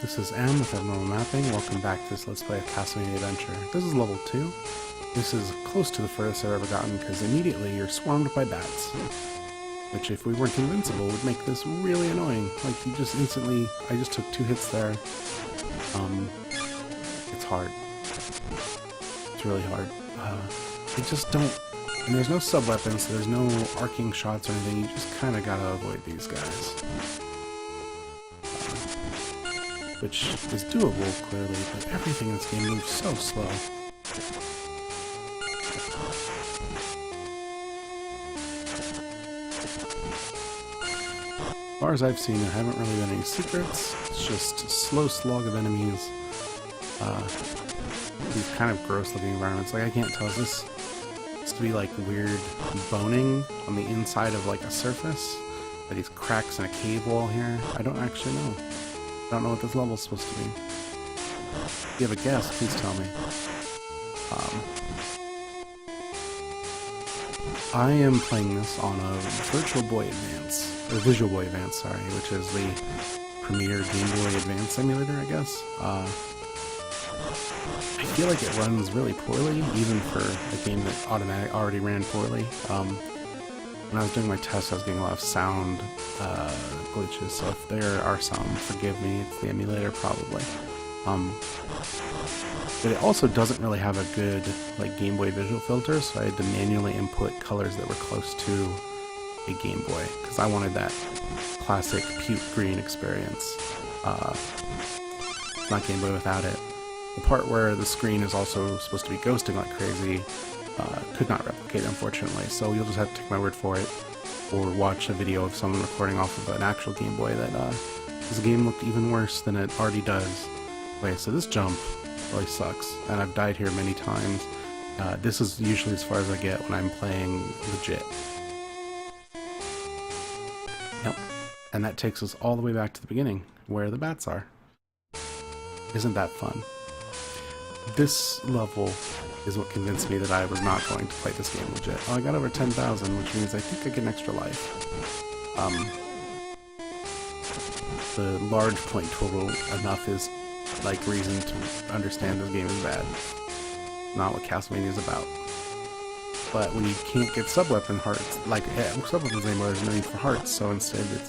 this is M with Abnormal Mapping. Welcome back to this Let's Play of Castlevania Adventure. This is level 2. This is close to the furthest I've ever gotten because immediately you're swarmed by bats. Which, if we weren't invincible, would make this really annoying. Like, you just instantly... I just took 2 hits there. It's hard. It's really hard. I just don't... And there's no sub-weapons, so there's no arcing shots or anything. You just kind of gotta avoid these guys. Which is doable, clearly, but everything in this game moves so slow. As far as I've seen, there haven't really been any secrets. It's just a slow slog of enemies. These kind of gross-looking environments. Like, I can't tell, is this supposed to be like weird boning on the inside of like a surface? Are these cracks in a cave wall here? I don't actually know. I don't know what this level's supposed to be. If you have a guess, please tell me. I am playing this on a Virtual Boy Advance, or Visual Boy Advance, sorry, which is the premier Game Boy Advance emulator, I guess. I feel like it runs really poorly, even for a game that already ran poorly. When I was doing my test, I was getting a lot of sound glitches, so if there are some, forgive me, it's the emulator probably. But it also doesn't really have a good like Game Boy visual filter, so I had to manually input colors that were close to a Game Boy, because I wanted that classic puke green experience. Not Game Boy without it. The part where the screen is also supposed to be ghosting like crazy, could not replicate, unfortunately, so you'll just have to take my word for it, or watch a video of someone recording off of an actual Game Boy that this game looked even worse than it already does. Okay, so this jump really sucks, and I've died here many times. This is usually as far as I get when I'm playing legit. Yep, and that takes us all the way back to the beginning, where the bats are. Isn't that fun? This level is what convinced me that I was not going to play this game legit. Oh, I got over 10,000, which means I think I get an extra life. The large point total enough is like reason to understand this game is bad. Not what Castlevania is about. But when you can't get sub-weapon hearts, like sub-weapons anymore, there's no need for hearts, so instead it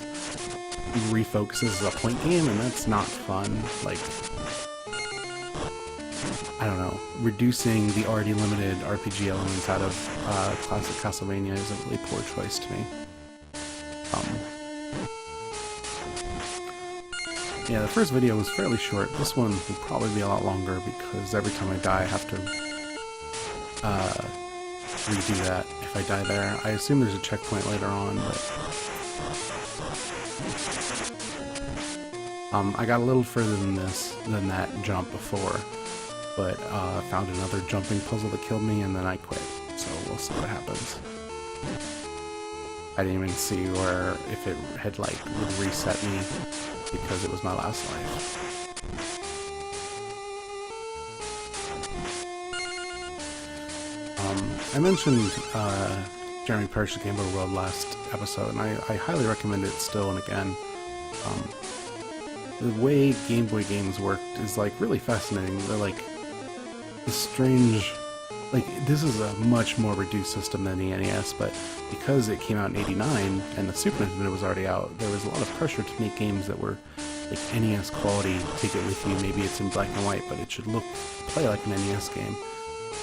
refocuses as a point game, and that's not fun. Like, I don't know, reducing the already limited RPG elements out of classic Castlevania is a really poor choice to me. Yeah, the first video was fairly short. This one will probably be a lot longer because every time I die I have to redo that if I die there. I assume there's a checkpoint later on, but I got a little further than that jump before. But found another jumping puzzle that killed me, and then I quit. So we'll see what happens. I didn't even see where if it had like would reset me because it was my last life. I mentioned Jeremy Parrish's Game Boy World last episode, and I highly recommend it still and again. The way Game Boy games worked is like really fascinating. They're like this strange, like, this is a much more reduced system than the NES, but because it came out in '89 and the Super Nintendo was already out, there was a lot of pressure to make games that were like NES quality. Take it with you. Maybe it's in black and white, but it should play like an NES game,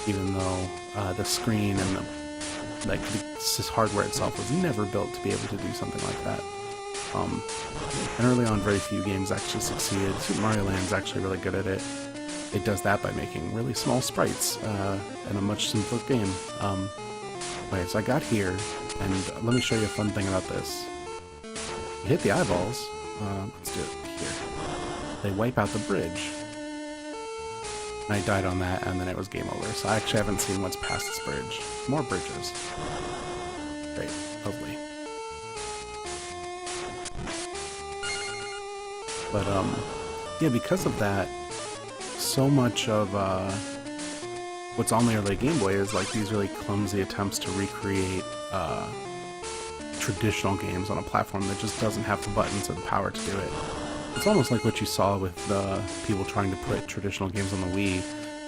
even though the screen and the hardware itself was never built to be able to do something like that. And early on, very few games actually succeeded. Super Mario Land is actually really good at it. It does that by making really small sprites and a much simpler game. Okay, so I got here, and let me show you a fun thing about this. You hit the eyeballs. Let's do it here. They wipe out the bridge. And I died on that, and then it was game over. So I actually haven't seen what's past this bridge. More bridges. Great. Lovely. But, yeah, because of that, so much of what's on the early Game Boy is like these really clumsy attempts to recreate traditional games on a platform that just doesn't have the buttons or the power to do it. It's almost like what you saw with people trying to put traditional games on the Wii.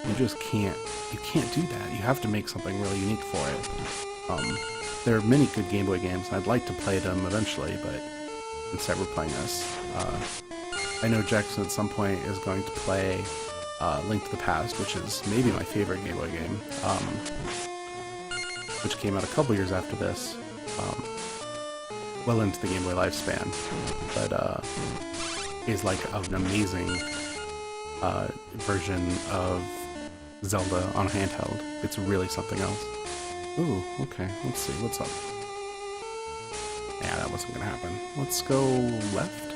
You just can't do that. You have to make something really unique for it. There are many good Game Boy games, and I'd like to play them eventually, but instead we're playing this. I know Jackson at some point is going to play Link to the Past, which is maybe my favorite Game Boy game, which came out a couple years after this, well into the Game Boy lifespan, but is like an amazing version of Zelda on a handheld. It's really something else. Ooh, okay, let's see, what's up? Yeah, that wasn't gonna happen. Let's go left.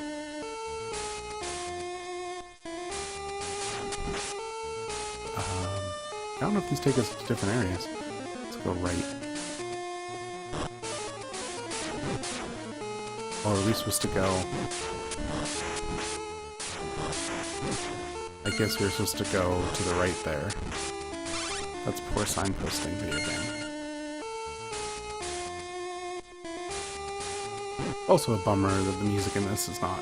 I don't know if these take us to different areas. Let's go right. Or are we supposed to go? I guess we're supposed to go to the right there. That's poor signposting, video game. Also a bummer that the music in this is not...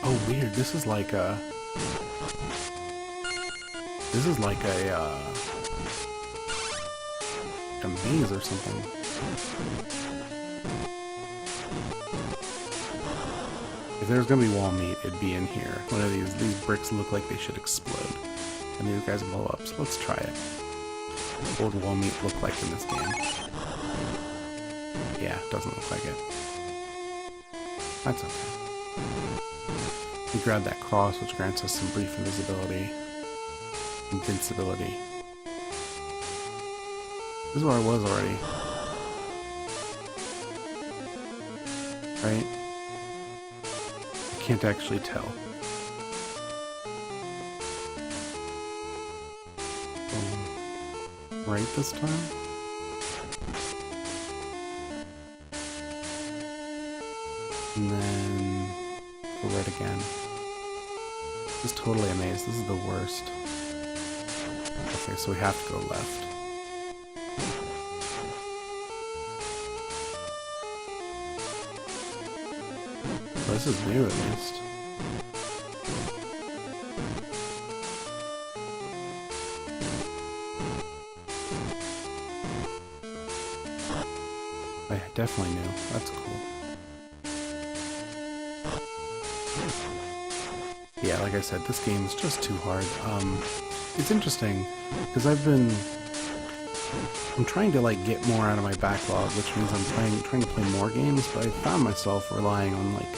Oh, weird. This is like a... This is like a maze or something. If there's gonna be wall meat, it'd be in here. One of these bricks look like they should explode. And these guys blow up, so let's try it. What would wall meat look like in this game? Yeah, doesn't look like it. That's okay. We grab that cross, which grants us some brief invisibility. Invincibility. This is where I was already. Right? I can't actually tell. Right this time? And then go right again. This is totally a maze. This is the worst. Okay, so we have to go left. Well, this is new at least. I definitely knew. That's cool. Yeah, like I said, this game is just too hard. It's interesting because I'm trying to like get more out of my backlog, which means I'm trying to play more games, but I found myself relying on like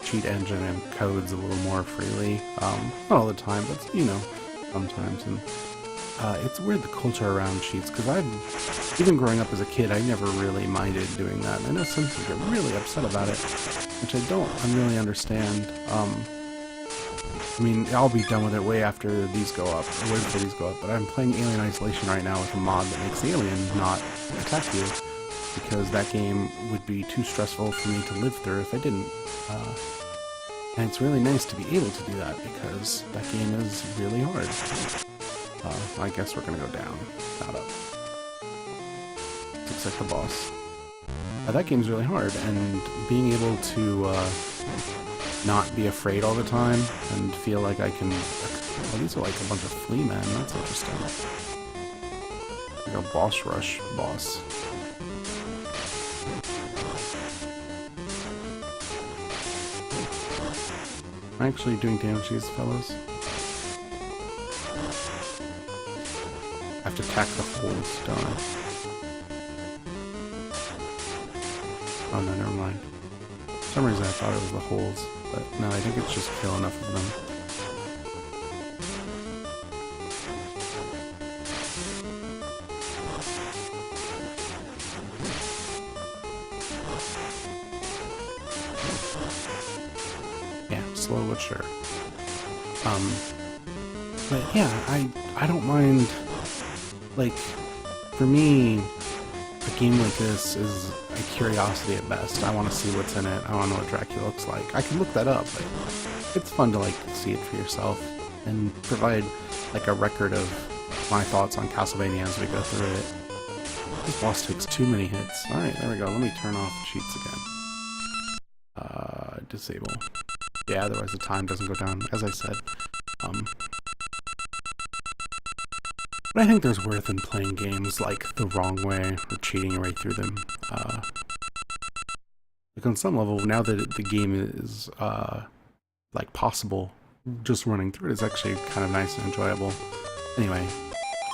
cheat engine and codes a little more freely. Not all the time, but you know, sometimes. And it's weird, the culture around cheats, because even growing up as a kid, I never really minded doing that. And I know some people get really upset about it, which I don't really understand. I mean, I'll be done with it way after these go up, or way before these go up, but I'm playing Alien Isolation right now with a mod that makes the alien not attack you, because that game would be too stressful for me to live through if I didn't. And it's really nice to be able to do that, because that game is really hard. I guess we're gonna go down, not up. Looks like the boss. That game's really hard, and being able to not be afraid all the time and feel like I can... Well, these are like a bunch of flea men. That's interesting. Like a boss rush boss. Am I actually doing damage to these fellows? I have to attack the holes, don't I? Oh no, never mind. For some reason I thought it was the holes, but no, I think it's just kill enough of them. Yeah, slow but sure. But yeah, I don't mind, like, for me, a game like this is a curiosity at best. I want to see what's in it. I want to know what Dracula looks like. I can look that up, but it's fun to like see it for yourself and provide like a record of my thoughts on Castlevania as we go through it. This boss takes too many hits. Alright, there we go. Let me turn off cheats again. Disable. Yeah, otherwise the time doesn't go down, as I said. But I think there's worth in playing games like the wrong way or cheating your way through them. Like on some level, now that the game is like possible, just running through it is actually kind of nice and enjoyable. Anyway,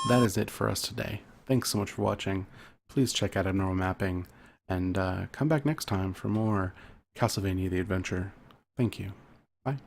that is it for us today. Thanks so much for watching. Please check out Abnormal Mapping, and come back next time for more Castlevania The Adventure. Thank you. Bye.